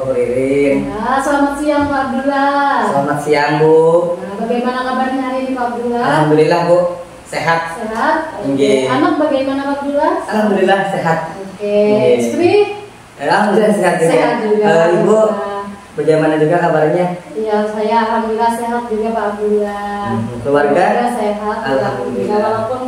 Bu Ririn. Ya, selamat siang Pak Abdullah. Selamat siang Bu. Nah, bagaimana kabarnya hari ini Pak Abdullah? Alhamdulillah Bu, sehat. Sehat. Nggih. Anak bagaimana Pak Abdullah? Alhamdulillah sehat. Oke. Nggih. Istri? Alhamdulillah sehat juga. Sehat juga. Ibu, bagaimana juga kabarnya? Iya, saya alhamdulillah sehat juga Pak Abdullah. Keluarga? Sehat. Alhamdulillah. Walaupun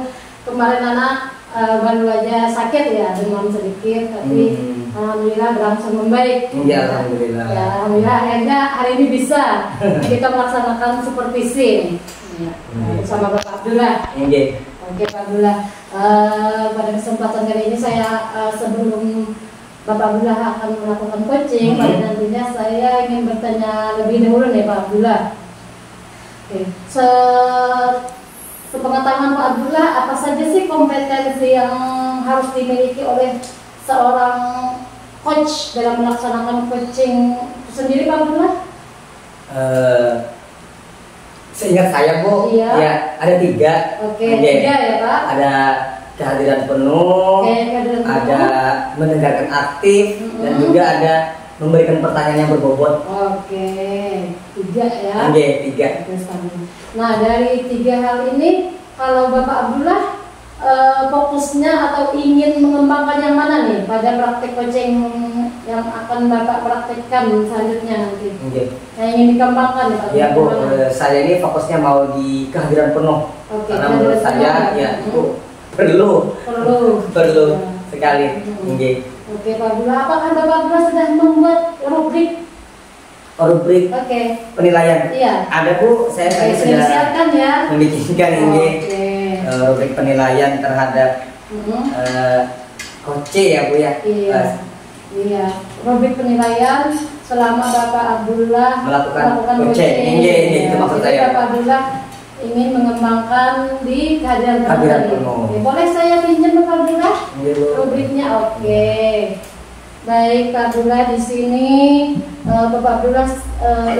kemarin anak baru aja sakit ya, demam sedikit, tapi alhamdulillah berangsur membaik. Iya, alhamdulillah. Ya, alhamdulillah akhirnya hari ini bisa kita melaksanakan supervisi ya, bersama Bapak Abdullah. Iya. Oke Pak Abdullah, pada kesempatan kali ini saya sebelum Bapak Abdullah akan melakukan coaching, pada nantinya saya ingin bertanya lebih dahulu nih Pak Abdullah. Oke, sepengetahuan Pak Abdullah, apa saja sih kompetensi yang harus dimiliki oleh seorang coach dalam melaksanakan coaching itu sendiri Pak Abdullah? Seingat saya Bu, Iya. ya ada 3. Oke, 3 ya Pak. Ada kehadiran penuh, Oke, kehadiran penuh. ada mendengarkan aktif, dan juga ada memberikan pertanyaan yang berbobot. Oke, 3 ya. Oke, 3. Nah, dari 3 hal ini, kalau Bapak Abdullah fokusnya atau ingin mengembangkan yang mana nih pada praktik coaching yang akan Bapak praktikkan selanjutnya nanti? Oke. Yang ingin dikembangkan ya Pak? Ya Bu, saya ini fokusnya mau di kehadiran penuh. Oke, Karena menurut saya ya itu perlu sekali. Oke. Oke Pak Abdullah, apakah Bapak Abdullah sudah membuat rubrik? Rubrik Oke. penilaian. Iya. Ada Bu, saya tadi sudah siapkan ya. membikinkan ini rubrik penilaian terhadap coach ya Bu ya. Iya. Iya. Rubrik penilaian selama Bapak Abdullah melakukan coaching. Ini itu maksud Jadi saya. Bapak Abdullah ingin mengembangkan di kehadiran penuh. Oke, boleh saya pinjam Bapak Abdullah? Iya, Bu. Rubriknya oke. Baik Pak Abdullah, di sini Bapak Abdullah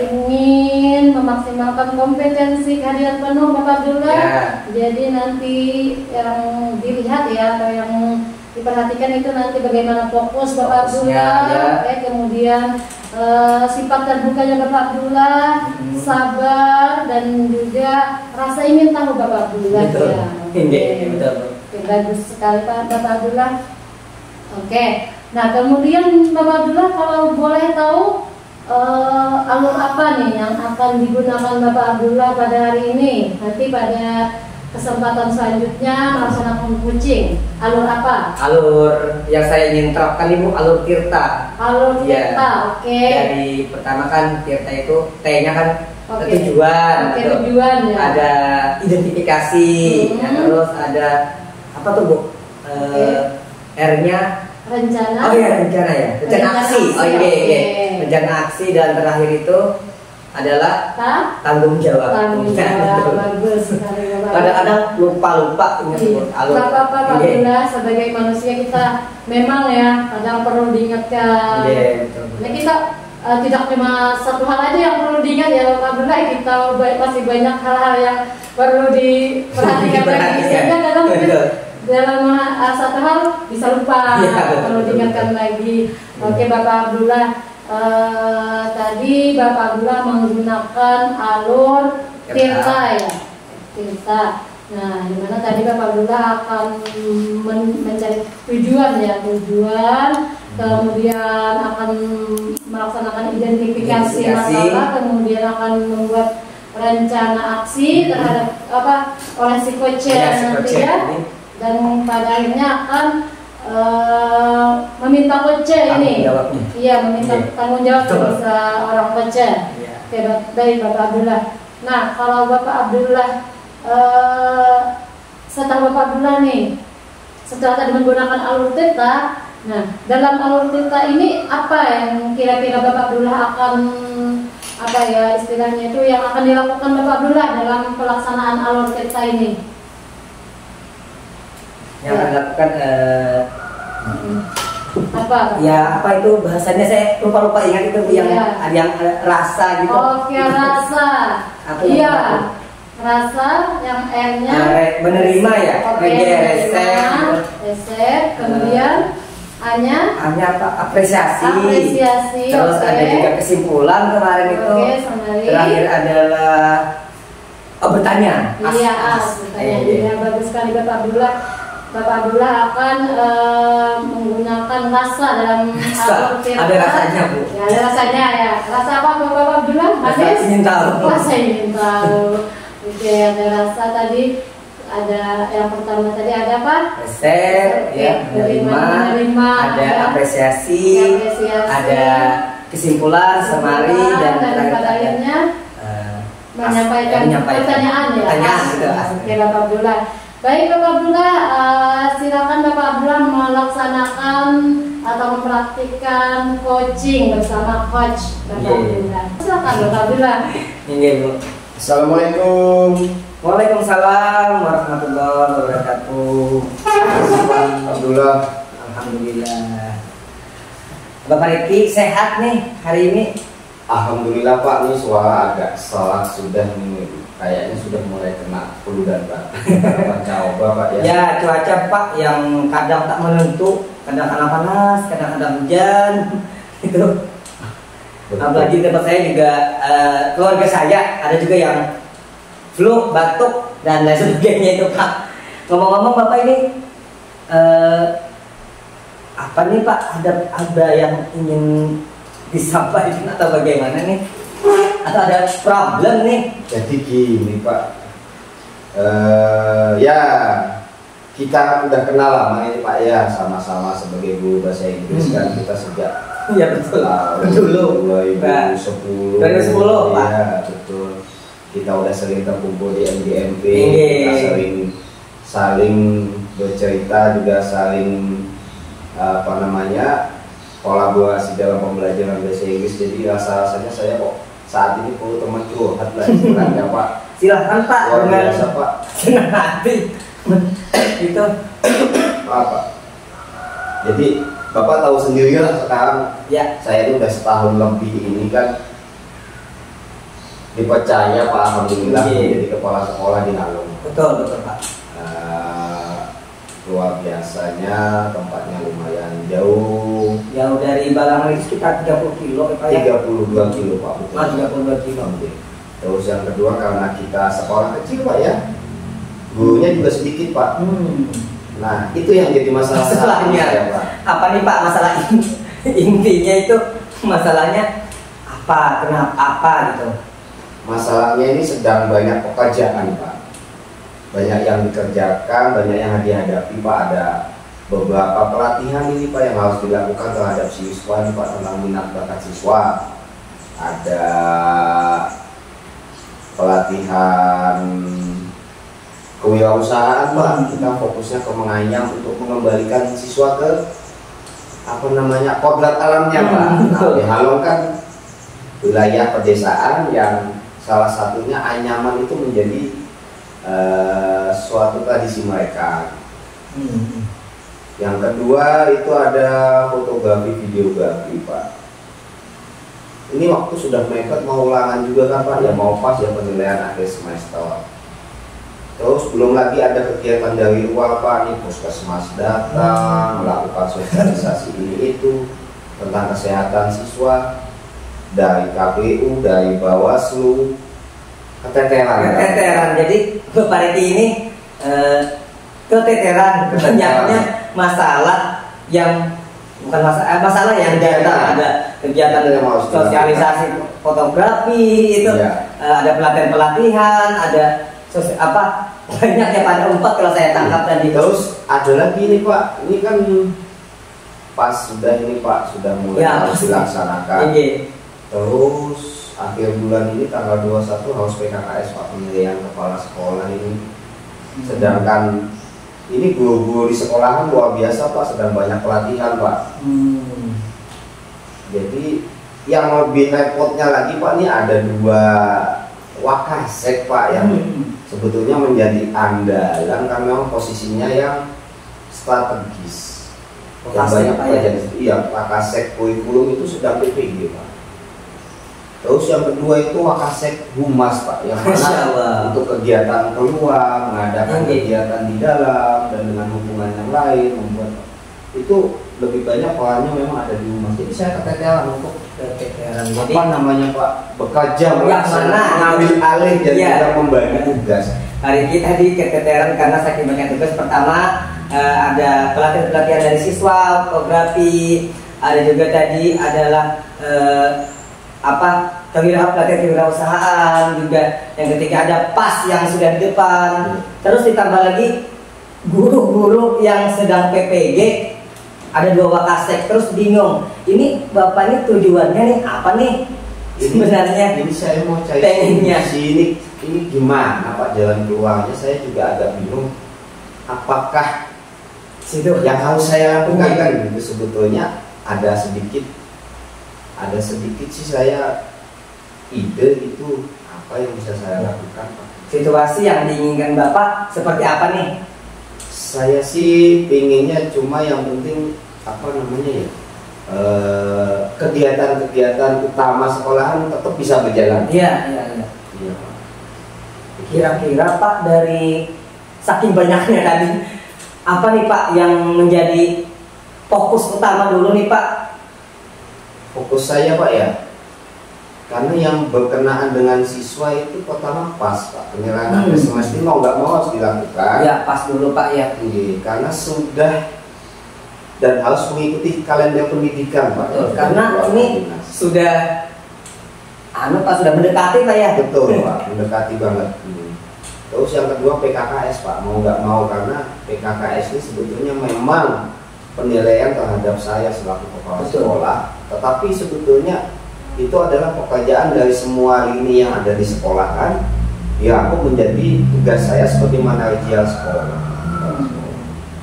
ingin memaksimalkan kompetensi kehadiran penuh Bapak Abdullah. Ya. Jadi nanti yang dilihat ya atau yang diperhatikan itu nanti bagaimana fokus Bapak Abdullah, ya. Kemudian sifat terbukanya Bapak Abdullah, sabar, dan juga rasa ingin tahu Bapak Abdullah. Betul. Ya. Betul. Oke, bagus sekali Pak Bapak Abdullah. Oke. Nah, kemudian Bapak Abdullah kalau boleh tahu alur apa nih yang akan digunakan Bapak Abdullah pada hari ini? Nanti pada kesempatan selanjutnya melaksanakan coaching. Alur apa? Alur yang saya ingin terapkan Ibu, alur tirta. Alur tirta, Ya. oke. Dari pertama kan tirta itu T-nya kan Oke. tujuan. Oke, gitu. tujuan ya. Ada identifikasi, ya, terus ada apa tuh Bu? R-nya Rencana. oh iya rencana ya, rencana aksi. Oh iya, oke. rencana aksi, dan terakhir itu adalah tanggung jawab. Tanggung jawab. Bagus sekali Bapak. Kadang-kadang lupa ingat Bu, alur. Bapak Abdullah, sebagai manusia kita memang ya kadang perlu diingatkan. Iya, betul. Nah, kita tidak cuma satu hal aja yang perlu diingat ya Bapak Abdullah, kita masih banyak hal-hal yang perlu diperhatikan lagi. Sehingga kadang dalam satu hal bisa lupa, perlu diingatkan lagi. Oke Bapak Abdullah, tadi Bapak Abdullah menggunakan alur tirta ya, tirta. Nah, dimana tadi Bapak Abdullah akan mencari tujuan ya, kemudian akan melaksanakan identifikasi masalah, kemudian akan membuat rencana aksi terhadap oleh si coach nanti ya. Dan pada akhirnya akan meminta coach ini, meminta tanggung jawab dari seorang coach. Oke, baik Bapak Abdullah. Nah, kalau Bapak Abdullah setelah Bapak Abdullah nih, setelah tadi menggunakan alur tirta, nah dalam alur tirta ini apa yang kira-kira Bapak Abdullah akan istilahnya itu yang akan dilakukan Bapak Abdullah dalam pelaksanaan alur tirta ini? Yang akan dilakukan apa? Ya apa itu bahasanya, saya lupa ingat itu yang rasa gitu. Oke, rasa. Iya. Rasa yang R-nya menerima ya. Oke, resep, kemudian Hanya apa? Apresiasi. Apresiasi. Terus ada juga kesimpulan kemarin itu. Terakhir adalah bertanya. Iya, bertanya. Iya, bagus sekali Bapak Abdullah. Bapak Abdullah akan menggunakan rasa dalam rasa. Ada rasanya, Bu. Ya, ada rasanya ya. Rasa apa Bapak Abdullah? Rasa ingin tahu. Rasa ingin tahu. Oke, ada rasa tadi. Ada yang pertama tadi ada apa? Resep, ya, menerima, ada apresiasi, ada kesimpulan, semari, dan terakhirnya menyampaikan pertanyaan ya. Pertanyaan gitu. Oke Bapak Abdullah. Baik Bapak Abdullah, silakan Bapak Abdullah melaksanakan atau mempraktikkan coaching bersama coach Bapak Abdullah. Silakan Bapak Abdullah. Ini Bu. Assalamualaikum. Waalaikumsalam warahmatullahi wabarakatuh. Alhamdulillah. Alhamdulillah. Bapak Riki sehat nih hari ini? Alhamdulillah Pak, ini suara agak salah sudah nih. Kayaknya sudah mulai kena flu dan Pak. Coba Pak ya. Ya cuaca Pak yang kadang tak menentu, kadang-kadang panas, kadang-kadang hujan, gitu. Apalagi tempat saya juga keluarga saya ada juga yang flu, batuk, dan lain sebagainya itu Pak. Ngomong-ngomong Bapak ini apa nih Pak? Ada yang ingin disampaikan atau bagaimana nih? Atau ada problem nih? Jadi gini Pak, ya kita udah kenal lama ini Pak ya, sama-sama sebagai guru bahasa Inggris kan kita sejak ya betul dulu 2010 Pak. Ya betul. Kita udah sering terkumpul di MGMP, kita saling bercerita, juga saling kolaborasi dalam pembelajaran bahasa Inggris. Jadi rasanya saya kok saat ini perlu teman curhat lah istilahnya Pak. Silahkan Pak, luar biasa Pak, senang hati itu Pak. Jadi Bapak tahu sendiri lah sekarang ya, saya ini udah setahun lebih ini kan dipercaya Pak, alhamdulillah menjadi kepala sekolah di Nalung. Betul Pak. Luar biasanya, tempatnya lumayan jauh. Jauh dari Balangan itu sekitar 30 kilo Pak ya? 32 kilo Pak. 32 kilo. Terus yang kedua karena kita sekolah kecil Pak ya, gurunya juga sedikit Pak. Nah itu yang jadi masalahnya ya Pak. Apa nih Pak masalah intinya itu, masalahnya apa, kenapa, apa gitu? Masalahnya ini sedang banyak pekerjaan Pak, banyak yang dikerjakan, banyak yang dihadapi Pak. Ada beberapa pelatihan ini Pak yang harus dilakukan terhadap siswa ini Pak, tentang minat bakat siswa. Ada pelatihan kewirausahaan Pak, kita fokusnya ke menganyam untuk mengembalikan siswa ke kodrat alamnya Pak. Nah, di Halong kan wilayah pedesaan yang salah satunya anyaman itu menjadi suatu tradisi mereka. Yang kedua itu ada fotografi, videografi Pak. Ini waktu sudah mepet, mau ulangan juga kan Pak, ya mau pas ya penilaian akhir semester. Terus belum lagi ada kegiatan dari luar Pak, nih puskesmas datang melakukan sosialisasi ini itu tentang kesehatan siswa, dari KPU, dari Bawaslu, keteteran. Jadi Bapak Riki ini keteteran, kebanyakannya masalah yang bukan masalah yang data, ada kegiatan sosialisasi fotografi itu ya. Ada pelatihan, ada banyak ya, pada 4 kalau saya tangkap tadi. Terus ada lagi nih Pak, ini kan pas sudah ini Pak sudah mulai harus dilaksanakan. Terus akhir bulan ini tanggal 21 harus PKKS Pak, pemilihan kepala sekolah ini. Sedangkan ini guru-guru di sekolahan luar biasa Pak, sedang banyak pelatihan Pak. Jadi yang lebih repotnya lagi Pak, ini ada 2 wakasek Pak yang sebetulnya menjadi andalan karena memang posisinya yang strategis. Yang banyak terjadi, iya, wakasek kurikulum itu sedang PPG Pak. Terus yang kedua itu wakasek humas Pak, yang mana untuk kegiatan keluar, mengadakan kegiatan di dalam dan dengan hubungan yang lain, membuat itu lebih banyak polanya memang ada di rumah. Jadi saya keteteran untuk Keteteran. apa Jadi namanya Pak, bekerja yang mana mengambil alih dan Iya. juga membagi tugas. hari ini tadi keteteran karena saking banyak tugas. Pertama ada pelatihan dari siswa fotografi, ada juga tadi adalah pelatihan kewirausahaan juga. Yang ketiga ada PAS yang sudah di depan. Terus ditambah lagi guru-guru yang sedang PPG, ada 2 wakasek. Terus bingung, ini bapak ini tujuannya nih apa nih sebenarnya? Ini saya mau cari pengennya sini, ini gimana Pak jalan keluarnya? Saya juga agak bingung. Apakah situ yang harus saya lakukan kan gitu? Sebetulnya ada sedikit sih saya ide itu apa yang bisa saya lakukan Pak. Situasi yang diinginkan bapak seperti apa nih? Saya sih pinginnya cuma yang penting apa namanya ya, kegiatan-kegiatan utama sekolahan tetap bisa berjalan. Iya. Iya, Pak. Kira-kira Pak, dari saking banyaknya tadi, apa nih Pak yang menjadi fokus utama dulu nih Pak? Fokus saya Pak ya, karena yang berkenaan dengan siswa itu pertama PAS Pak, penyerahan semester mau nggak mau harus dilakukan. Ya pas dulu Pak ya. Iya, karena sudah dan harus mengikuti kalender pendidikan Pak. Betul, karena ini sudah Pak sudah mendekati Pak ya. Betul Pak, mendekati banget. Terus yang kedua PKKS Pak, mau nggak mau karena PKKS ini sebetulnya memang penilaian terhadap saya selaku kepala sekolah, tetapi sebetulnya itu adalah pekerjaan dari semua lini yang ada di sekolahan. Ya, aku menjadi tugas saya sebagai manajerial sekolah.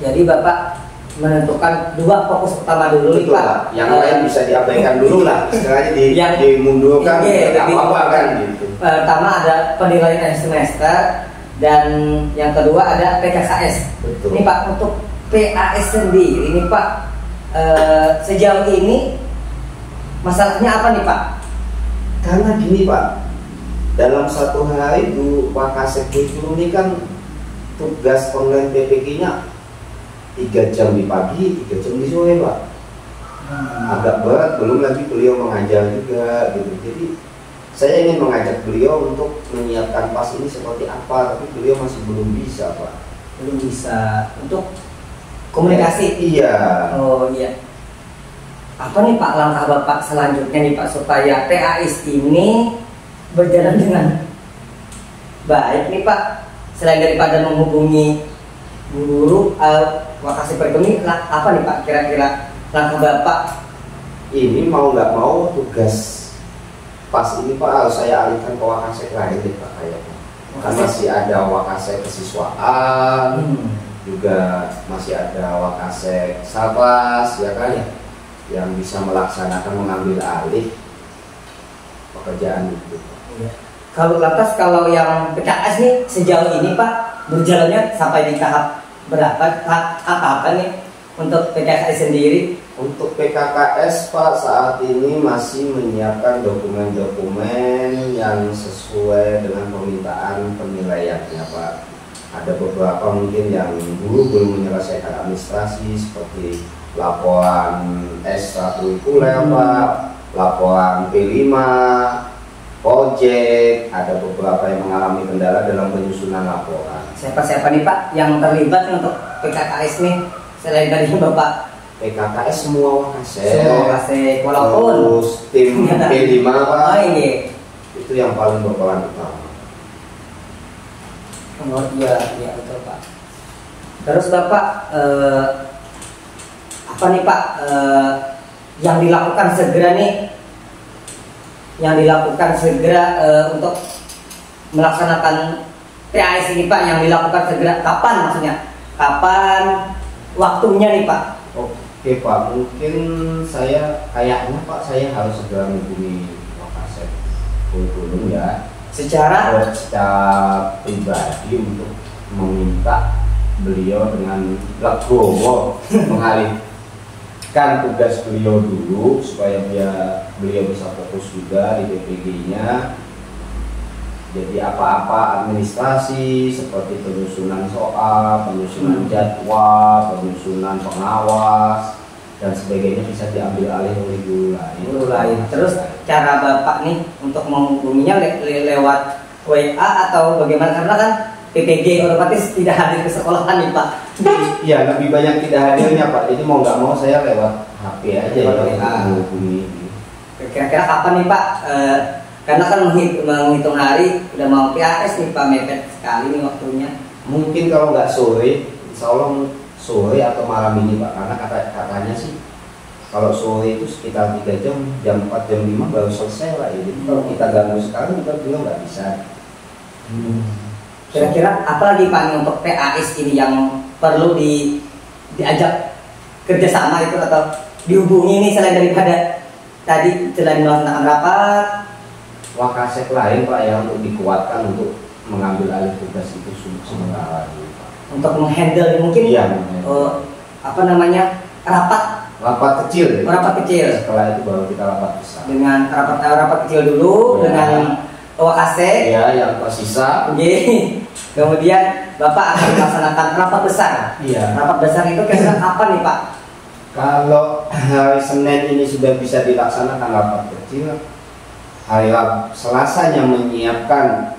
Jadi Bapak menentukan 2 fokus utama dulu nih Betul, Pak. Yang lain bisa diabaikan dulu lah, istilahnya dimundurkan, apa kan gitu. Pertama ada penilaian akhir semester dan yang kedua ada PKKS. Betul. Ini Pak, untuk PAS sendiri ini Pak, sejauh ini masalahnya apa nih Pak? Karena gini Pak, dalam satu hari Wakasek kurikulum ini kan tugas online PPG-nya 3 jam di pagi, 3 jam di sore Pak. Agak berat, belum lagi beliau mengajar juga gitu. Jadi saya ingin mengajak beliau untuk menyiapkan PAS ini seperti apa, tapi beliau masih belum bisa Pak. Belum bisa untuk komunikasi. Iya. Oh iya. Apa nih Pak langkah Bapak selanjutnya nih Pak supaya PAS ini berjalan dengan baik nih Pak? Selain daripada menghubungi guru Wakasek Perkemi, apa nih Pak kira-kira langkah Bapak? Ini mau nggak mau tugas PAS ini Pak harus saya alihkan ke Wakasek lain nih Pak kayaknya. Karena masih ada Wakasek kesiswaan, juga masih ada Wakasek Sabas ya kan, yang bisa melaksanakan mengambil alih pekerjaan itu. Ya. Kalau yang PKS nih sejauh ini Pak berjalannya sampai di tahap berapa? Tahap apa nih untuk PKS sendiri? Untuk PKKS Pak saat ini masih menyiapkan dokumen-dokumen yang sesuai dengan permintaan penilaiannya Pak. Ada beberapa mungkin yang dulu belum menyelesaikan administrasi seperti laporan ekstrakurikuler Pak, laporan P5, project, ada beberapa yang mengalami kendala dalam penyusunan laporan. Siapa-siapa nih Pak yang terlibat untuk PKKS nih selain dari Bapak? PKKS semua Wakasek. Semua Wakasek, walaupun terus tim P5 Pak. Oh iya. Itu yang paling berperan utama. Oh iya betul Pak. Terus Bapak apa nih Pak yang dilakukan segera nih? Yang dilakukan segera untuk melaksanakan PAS ini Pak, yang dilakukan segera kapan maksudnya? Kapan waktunya nih Pak? Oke Pak, mungkin kayaknya Pak saya harus segera menghubungi Wakasek kurikulum ya. Secara pribadi untuk meminta beliau dengan legowo mengalihkan tugas beliau dulu supaya beliau bisa fokus juga di PPG-nya. Jadi apa-apa administrasi seperti penyusunan soal, penyusunan jadwal, penyusunan pengawas, dan sebagainya bisa diambil alih oleh guru lain. Guru lain. Terus cara Bapak nih untuk menghubunginya lewat WA atau bagaimana? Karena kan PPG otomatis tidak hadir ke sekolahan nih Pak. Iya, lebih banyak tidak hadirnya Pak. Jadi mau nggak mau saya lewat HP aja ya menghubungi. Kira-kira kapan nih Pak? Karena kan menghitung hari udah mau PAS nih Pak, mepet sekali nih waktunya. Mungkin kalau nggak sore, insya Allah sore atau malam ini Pak. Karena katanya sih kalau sore itu sekitar 3 jam, jam 4, jam 5 baru selesai lah. Jadi kalau kita ganggu sekarang kita bilang nggak bisa. Kira-kira apa lagi Pak untuk PAS ini yang perlu diajak kerjasama itu atau dihubungi ini selain daripada tadi selain melaksanakan rapat? Wakasek lain Pak ya untuk dikuatkan untuk mengambil alih tugas itu sementara Pak. Untuk menghandle mungkin iya, apa namanya rapat kecil. Rapat kecil. Setelah itu baru kita rapat besar. Dengan rapat kecil dulu ya. Dengan Wakasek ya yang tersisa. Kemudian Bapak akan melaksanakan rapat besar. Iya. Rapat besar itu kira-kira kapan nih Pak? Kalau hari Senin ini sudah bisa dilaksanakan rapat kecil, hari Selasanya menyiapkan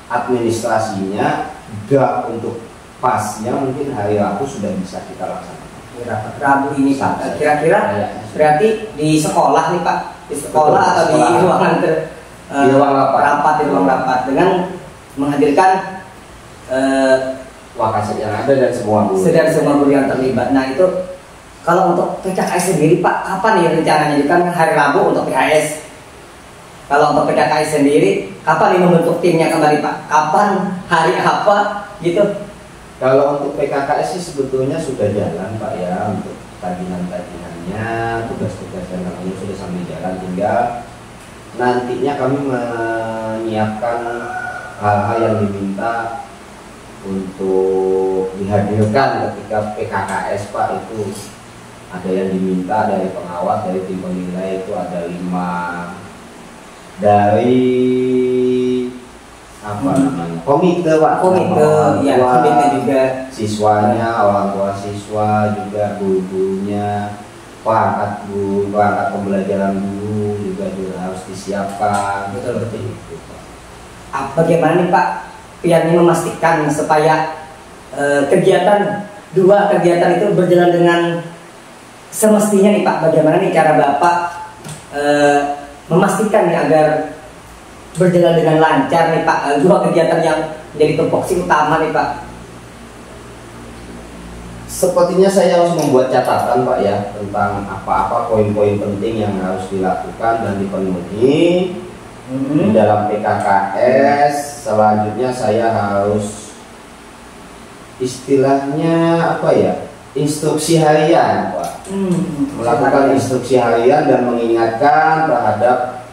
administrasinya, draft untuk pasnya mungkin hari Rabu sudah bisa kita laksanakan. Rapat Rabu ini Pak. Kira-kira berarti di sekolah nih Pak, di sekolah atau di ruangan di ruang rapat. Di ruang rapat dengan menghadirkan Wakasek yang ada dan semua guru yang terlibat. Nah itu kalau untuk PKKS sendiri Pak, kapan ya rencananya? Kan hari Rabu untuk PKS. Kalau untuk PKKS sendiri, kapan nih membentuk timnya kembali Pak? Kapan, hari apa gitu? Kalau untuk PKKS sih sebetulnya sudah jalan Pak ya, untuk tagihan-tagihannya, tugas-tugas dan lainnya sudah sambil jalan, tinggal nantinya kami menyiapkan hal-hal yang diminta untuk dihadirkan ketika PKKS Pak. Itu ada yang diminta dari pengawas, dari tim penilai itu ada 5 dari apa namanya komite Pak, komite juga siswanya, orang tua siswa juga, guru-gurunya, perangkat pembelajaran guru juga harus disiapkan. Betul itu Pak. Bagaimana nih Pak Pian memastikan supaya dua kegiatan itu berjalan dengan semestinya nih Pak? Bagaimana nih cara Bapak memastikan nih agar berjalan dengan lancar nih Pak, dua kegiatan yang menjadi tupoksi utama nih Pak? Sepertinya saya harus membuat catatan Pak ya tentang apa-apa poin-poin penting yang harus dilakukan dan dipenuhi di dalam PKKS. Selanjutnya saya harus istilahnya apa ya, instruksi harian Pak, melakukan instruksi harian dan mengingatkan terhadap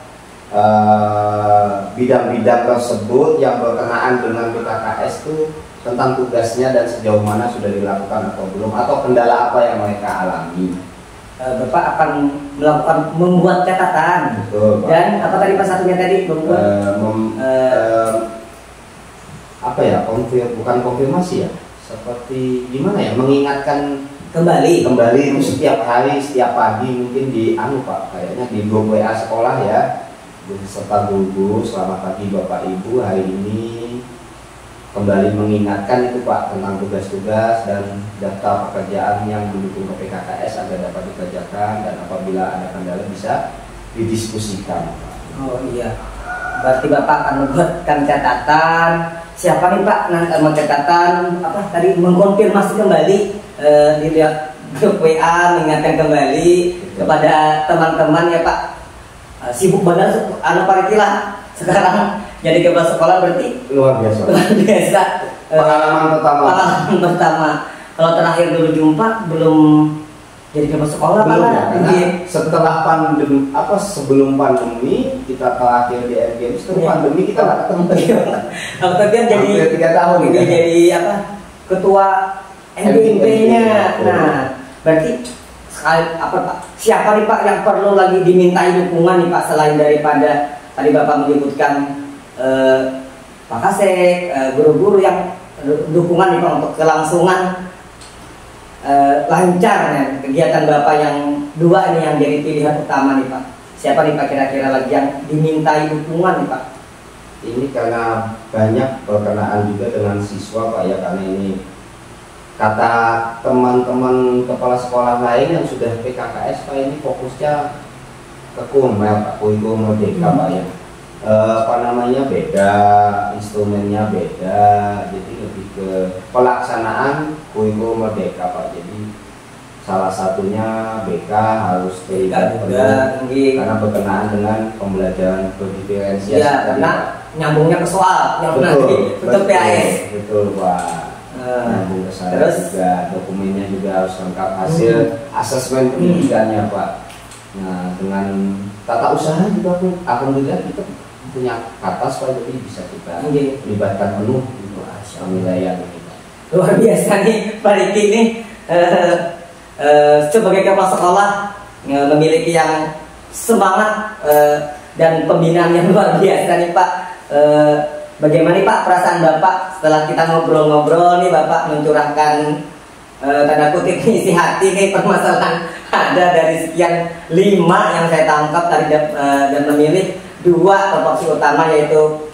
bidang-bidang tersebut yang berkenaan dengan PKKS itu tentang tugasnya dan sejauh mana sudah dilakukan atau belum, atau kendala apa yang mereka alami. Bapak akan membuat catatan. Betul, Pak. Dan apa tadi Pak satunya tadi bukan konfirmasi ya, seperti gimana ya, mengingatkan kembali itu setiap hari, setiap pagi mungkin di Pak, kayaknya di grup WA sekolah ya, beserta guru-guru, selamat pagi Bapak Ibu, hari ini kembali mengingatkan itu Pak tentang tugas-tugas dan daftar pekerjaan yang mendukung ke PKKS agar dapat dikerjakan, dan apabila ada kendala bisa didiskusikan Pak. Oh iya, berarti Bapak akan membuatkan catatan. Siapa nih Pak catatan apa tadi, mengkonfirmasi kembali dilihat grup WA, mengingatkan kembali kepada teman-teman ya Pak. Sibuk banget Pak Rikila sekarang jadi kepala sekolah, berarti luar biasa. Pengalaman pertama. Kalau terakhir dulu jumpa belum jadi kepala sekolah belum Pak. Setelah pandemi, sebelum pandemi kita terakhir di RGM, setelah pandemi kita nggak ketemu. Kalau kan jadi 3 tahun gitu, jadi apa, ketua MPP-nya. Nah, berarti apa Pak? Siapa nih Pak yang perlu lagi dimintai dukungan nih Pak, selain daripada tadi Bapak menyebutkan Pak Kasek, guru-guru yang dukungan nih Pak untuk kelangsungan lancar ya, kegiatan Bapak yang dua ini yang jadi pilihan utama nih Pak. Siapa nih Pak kira-kira lagi yang dimintai dukungan nih Pak? Ini karena banyak berkenaan juga dengan siswa Pak ya, karena ini kata teman-teman kepala sekolah lain yang sudah PKKS Pak, ini fokusnya ke KUMEL Pak, kurikulum merdeka Pak ya. Apa namanya beda, instrumennya beda, jadi lebih ke pelaksanaan kurikulum merdeka Pak. Jadi salah satunya BK harus terlibat penuh karena berkenaan dengan pembelajaran berdiferensiasi. Ya, karena nyambungnya ke soal yang nanti untuk PAS. Betul Pak. Nyambung ke sana. Terus juga dokumennya juga harus lengkap, hasil asesmen pendidikannya Pak. Nah, dengan tata usaha juga pun alhamdulillah kita punya atas Pak, jadi bisa kita libatkan penuh gitu penilaian ini Pak. Luar biasa nih Pak Riki nih. Sebagai kepala sekolah memiliki yang semangat dan pembinaan yang luar biasa nih Pak. Bagaimana nih Pak perasaan Bapak setelah kita ngobrol-ngobrol nih, Bapak mencurahkan tanda kutip isi hati nih permasalahan ada dari sekian 5 yang saya tangkap tadi dan memilih 2 topoksi utama, yaitu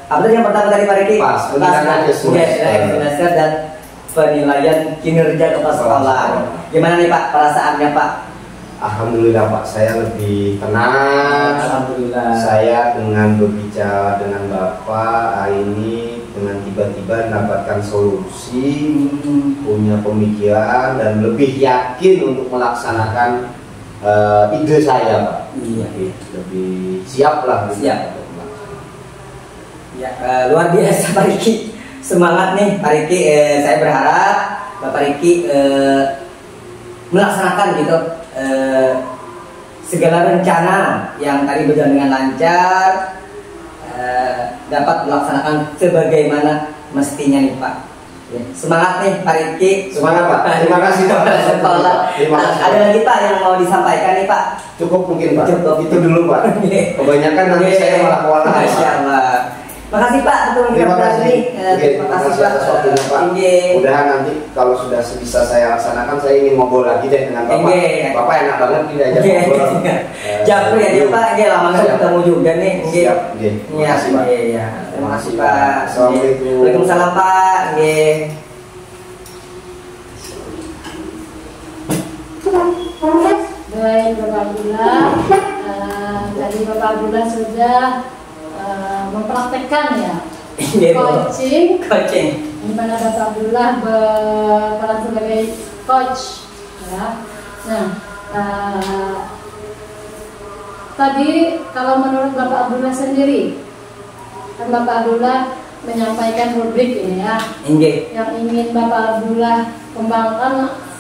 apa tadi yang pertama tadi Pak Riki? Semester dan penilaian kinerja kepala sekolah. Gimana nih Pak perasaannya Pak? Alhamdulillah Pak, saya lebih tenang. Alhamdulillah. Saya dengan berbicara dengan Bapak hari ini dengan tiba-tiba mendapatkan solusi, punya pemikiran dan lebih yakin untuk melaksanakan ide saya Pak. Iya. Lebih siap lah. Siap. Ya, luar biasa Pak Riki. Semangat nih Pak Riki. Saya berharap Bapak Riki melaksanakan gitu segala rencana yang tadi berjalan dengan lancar, dapat melaksanakan sebagaimana mestinya nih Pak. Ya, semangat nih Pak Riki. Semangat Pak. Terima kasih Pak. Terima kasih. Ada lagi Pak yang mau disampaikan nih Pak? Cukup mungkin Pak. Cukup. Itu dulu Pak. Kebanyakan nanti saya malah kewalahan. Masya Allah. Makasih Pak, terima kasih. Terima kasih Pak atas waktunya Pak. Mudah-mudahan nanti kalau sudah bisa saya laksanakan, saya ingin ngobrol lagi deh dengan Bapak. Bapak enak banget tidak aja ngobrol. Japri aja Pak, lama nggak ketemu juga nih. Siap. Terima kasih Pak. Terima kasih Pak. Assalamualaikum. Waalaikumsalam Pak. Baik Bapak Abdullah, tadi Bapak Abdullah sudah mempraktekkan ya coaching di mana Bapak Abdullah berperan sebagai coach ya. Nah, tadi kalau menurut Bapak Abdullah sendiri, kan Bapak Abdullah menyampaikan rubrik ini ya, yang ingin Bapak Abdullah kembangkan.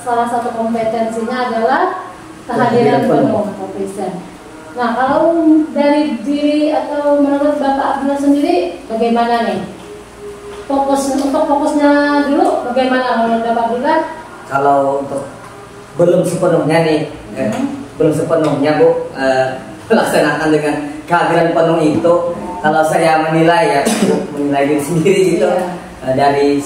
Salah satu kompetensinya adalah kehadiran penuh atau present. Nah, kalau dari diri atau menurut Bapak Abdullah sendiri bagaimana nih? Fokusnya dulu bagaimana menurut Bapak Abdullah? Kalau untuk belum sepenuhnya nih, belum sepenuhnya Bu melaksanakan dengan kehadiran penuh itu, kalau saya menilai ya, menilai diri sendiri gitu, dari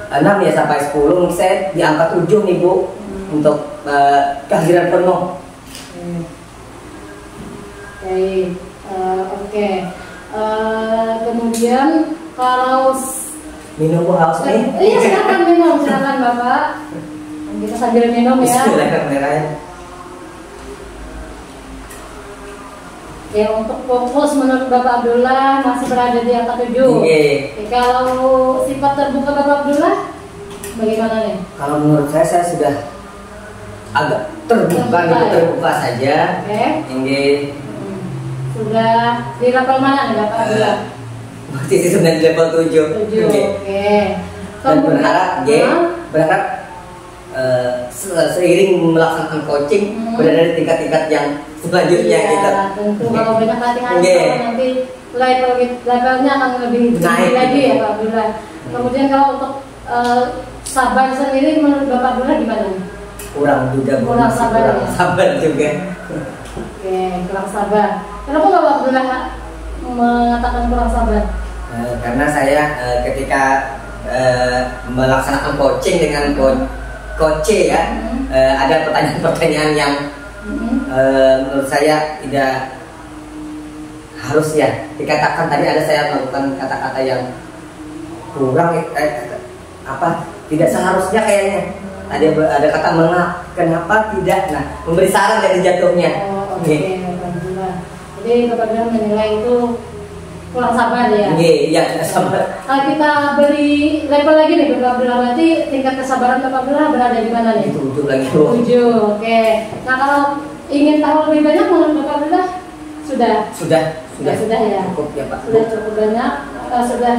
6 ya sampai 10, saya di angka 7 nih Bu untuk kehadiran penuh. Oke. Kemudian kalau minum Bu haus nih? Iya silakan minum, silakan Bapak. Kita sambil minum ya. Bismillahirrahmanirrahim. Ya, untuk fokus menurut Bapak Abdullah masih berada di angka 7. Kalau sifat terbuka Bapak Abdullah bagaimana nih? Kalau menurut saya sudah agak terbuka saja. Sudah di level mana nih Bapak Abdullah? Masih sudah di level 7. Dan berharap seiring melaksanakan coaching berada di tingkat-tingkat yang selanjutnya kita. Tentu kalau banyak latihan nanti levelnya akan lebih tinggi lagi ya Pak Abdullah. Kemudian kalau untuk sabar sendiri menurut Bapak Abdullah gimana? Kurang juga. Kurang sabar. Sabar juga. Kurang sabar. Kenapa Bapak Abdullah mengatakan kurang sabar? Karena saya ketika melaksanakan coaching dengan coach ya, ada pertanyaan-pertanyaan yang menurut saya tidak harus ya dikatakan. Tadi ada saya melakukan kata-kata yang kurang, tidak seharusnya kayaknya. Ada kata kenapa tidak, nah memberi saran dari jatuhnya. Oke. Jadi Bapak bilang menilai itu kurang sabar ya. Iya, tidak sabar. Kalau kita beri level lagi nih Bapak bilang, berarti tingkat kesabaran Bapak bilang berada di mana nih? 7 lagi. 7, oke. Nah kalau ingin tahu lebih banyak menurut Bapak bilang sudah ya. Cukup ya Pak. Sudah cukup banyak, sudah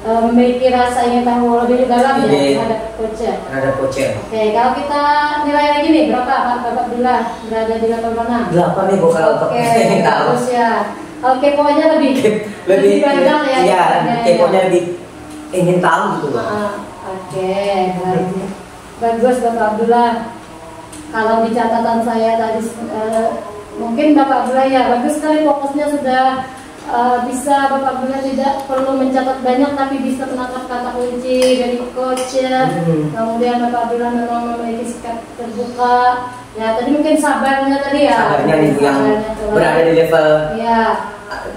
memiliki rasa ingin tahu lebih dalam ya terhadap voucher. Oke, kalau kita nilai lagi nih berapa Bapak bilang berada di level mana? 8 nih Bu kalau Oke, bagus ya. Kalau keponya lebih banyak ya. Iya, keponya lebih ingin tahu gitu Pak. Oke, bagus Bapak Abdullah. Kalau di catatan saya tadi mungkin Bapak Abdullah ya bagus sekali fokusnya sudah bisa Bapak Abdullah tidak perlu mencatat banyak tapi bisa menangkap kata kunci dari coach. Kemudian Bapak Abdullah memang memiliki sikap terbuka. Ya tadi mungkin sabarnya tadi ya. Sabarnya nih yang berada di level ya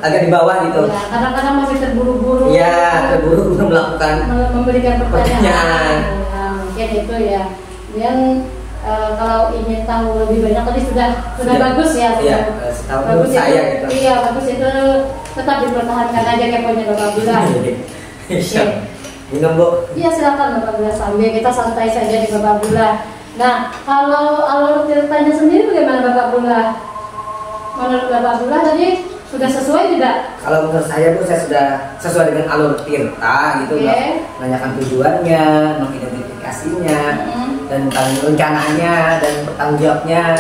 agak di bawah gitu. Ya, kadang-kadang masih terburu-buru. Ya, terburu-buru melakukan memberikan pertanyaan. Ya, mungkin itu ya. Dan kalau ingin tahu lebih banyak tadi sudah bagus ya. Iya, bagus saya itu. gitu. Iya, bagus itu tetap dipertahankan aja keponya Bapak Abdullah. Oke. Minum Bu. Iya silakan Bapak Abdullah, sambil kita santai saja di Bapak Abdullah. Nah, kalau alur ceritanya sendiri bagaimana Bapak Abdullah? Menurut Bapak Abdullah tadi sudah sesuai tidak? Kalau menurut saya Bu, saya sudah sesuai dengan alur tirta gitu, menanyakan tujuannya, mengidentifikasinya, dan tentang rencananya dan bertanggung jawabnya.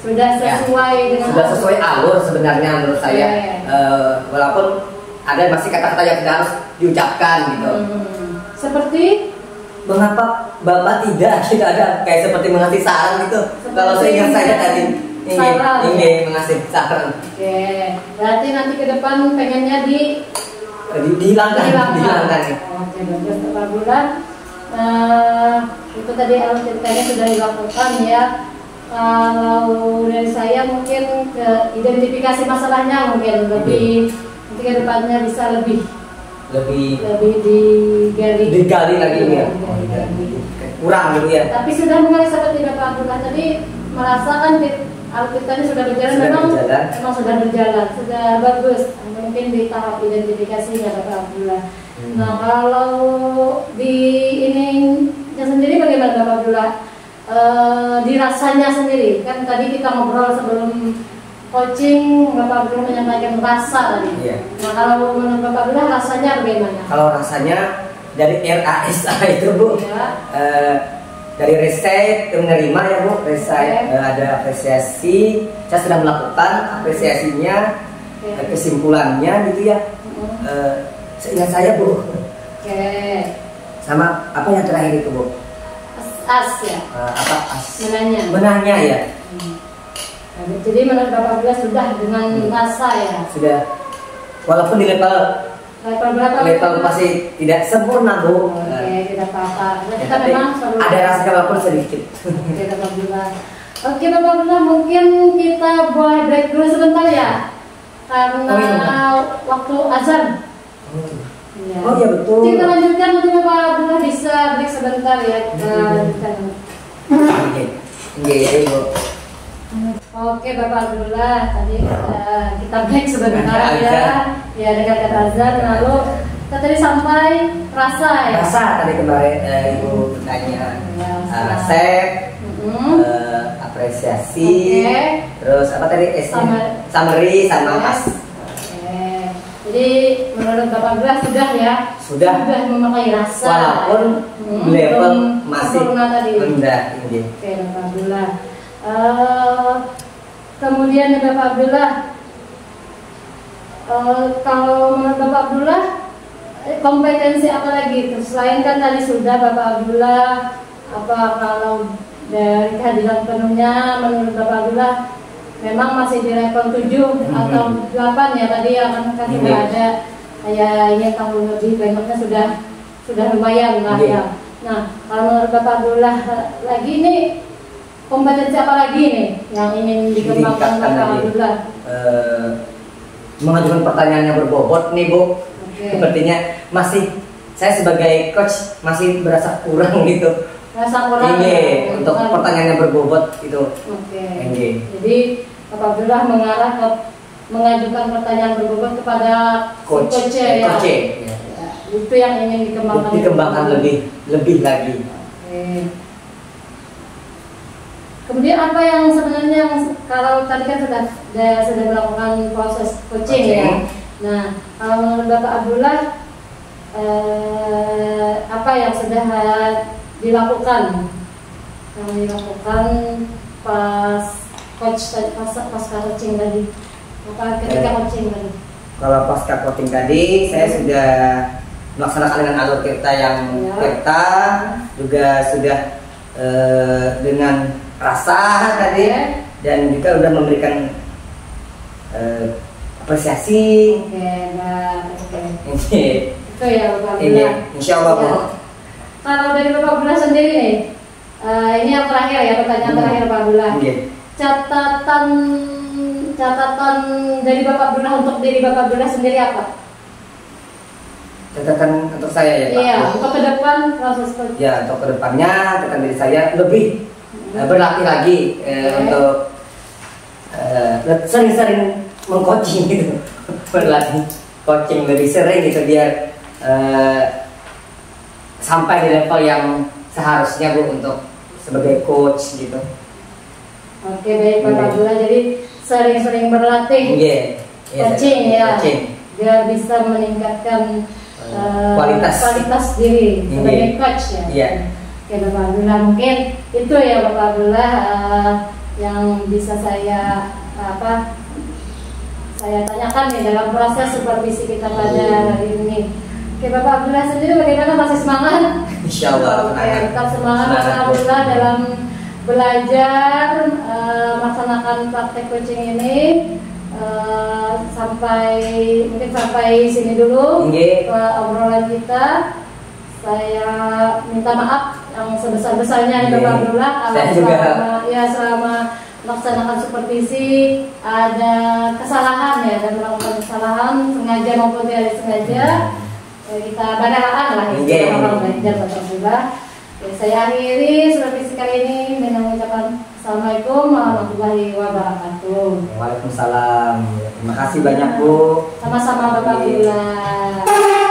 Sudah sesuai dengan alur sebenarnya menurut saya. Walaupun ada masih kata-kata yang tidak harus diucapkan gitu. Seperti mengapa Bapak tidak ada kayak seperti mengasih saran gitu. Kalau seingat saya tadi ingin mengasih saran. Oke, berarti nanti ke depan pengennya dihilangkan ya. Oke, bagus Bapak Abdullah. Itu tadi alur ceritanya sudah dilakukan ya. Kalau dari saya mungkin ke identifikasi masalahnya mungkin lebih nanti ke depannya bisa lebih digali lagi ya. Kurang gitu ya. Tapi sudah mulai seperti Bapak Abdullah tadi merasakan alur ceritanya sudah berjalan, memang sudah berjalan, sudah bagus. Mungkin di tahap identifikasinya Bapak Abdullah. Nah kalau di ininya sendiri bagaimana Bapak Abdullah? Dirasanya sendiri kan tadi kita ngobrol sebelum coaching Bapak Abdullah menyampaikan rasa tadi. Nah kalau menurut Bapak Abdullah rasanya bagaimana? Kalau rasanya dari RASA itu Bu, dari reset ke menerima ya Bu, reset ada apresiasi, saya sudah melakukan apresiasinya, kesimpulannya gitu ya. Seingat saya Bu. Sama apa yang terakhir itu Bu? As ya. Apa as? Menanya ya. Jadi menurut Bapak Abdullah sudah dengan rasa ya. Sudah. Walaupun di level berapa? Level masih tidak sempurna Bu. Tidak apa-apa. Kita memang ada rasa walaupun sedikit. Oke Bapak Abdullah. Oke Bapak Abdullah, mungkin kita boleh break dulu sebentar ya. Karena waktu azan. Oh iya betul. Kita lanjutkan nanti Bapak Abdullah bisa break sebentar ya. Kita lanjutkan. Bu. Oke Bapak Abdullah, tadi kita break sebentar ya dekat kata azan. Lalu kita tadi sampai rasa ya. Rasa tadi kemarin Ibu bertanya resep, apresiasi, terus apa tadi summary sama as. Jadi menurut Bapak Abdullah sudah memakai rasa. Walaupun level masih rendah ini. Oke Bapak Abdullah. Kemudian Bapak Abdullah, kalau menurut Bapak Abdullah kompetensi apa lagi? Selain kan tadi sudah Bapak Abdullah, apa kalau dari kehadiran penuhnya menurut Bapak Abdullah memang masih di level 7 atau 8 ya tadi yang kan sudah ada saya ingin tahu lebih banyaknya sudah lumayan lah ya. Nah, kalau menurut Bapak Abdullah lagi nih, kompetensi apa lagi nih yang ingin dikembangkan Bapak Abdullah? Mengajukan pertanyaan yang berbobot nih Bu. Sepertinya masih saya sebagai coach masih berasa kurang gitu. Rasa kurang. Untuk pertanyaan yang berbobot itu. Jadi Bapak Abdullah mengarah ke mengajukan pertanyaan berbobot kepada coach ya. Itu yang ingin dikembangkan lebih lagi. Kemudian apa yang sebenarnya kalau tadi kan sudah melakukan proses coaching ya. Nah, kalau menurut Bapak Abdullah apa yang sudah dilakukan? Yang dilakukan pas coaching tadi. Ketika coaching tadi. Kalau pasca coaching tadi saya sudah melaksanakan dengan alur kita yang kita juga sudah dengan rasa tadi dan juga udah memberikan apresiasi. Itu ya Bapak Abdullah. Insya Allah Bu. Kalau dari Bapak Abdullah sendiri nih, ini yang terakhir ya, pertanyaan terakhir Bapak Abdullah. Catatan dari Bapak Abdullah untuk diri Bapak Abdullah sendiri apa? Catatan untuk saya ya Pak. Iya, untuk ke depan proses coaching. Ya, untuk kedepannya catatan diri saya lebih berlatih lagi untuk sering-sering mengcoaching gitu, berlatih coaching lebih sering gitu biar sampai di level yang seharusnya Bu untuk sebagai coach gitu. Oke, baik Bapak Abdullah, jadi sering-sering berlatih coaching ya, biar bisa meningkatkan kualitas diri sebagai coach ya. Oke Bapak Abdullah, mungkin itu ya Bapak Abdullah yang bisa saya tanyakan nih dalam proses supervisi kita pada hari ini. Oke Bapak Abdullah sendiri bagaimana, masih semangat? Insya Allah. Oke, tetap semangat Bapak Abdullah dalam belajar melaksanakan praktek coaching ini. Sampai sini dulu obrolan kita. Saya minta maaf yang sebesar-besarnya nih Bapak Abdullah kalau selama melaksanakan supervisi ada kesalahan ya, dan melakukan kesalahan sengaja maupun tidak sengaja, kita badalaan lah orang belajar Bapak Abdullah. Saya akhiri supervisi kali ini dengan mengucapkan Assalamualaikum warahmatullahi wabarakatuh. Waalaikumsalam. Terima kasih banyak Bu. Sama-sama Bapak Abdullah.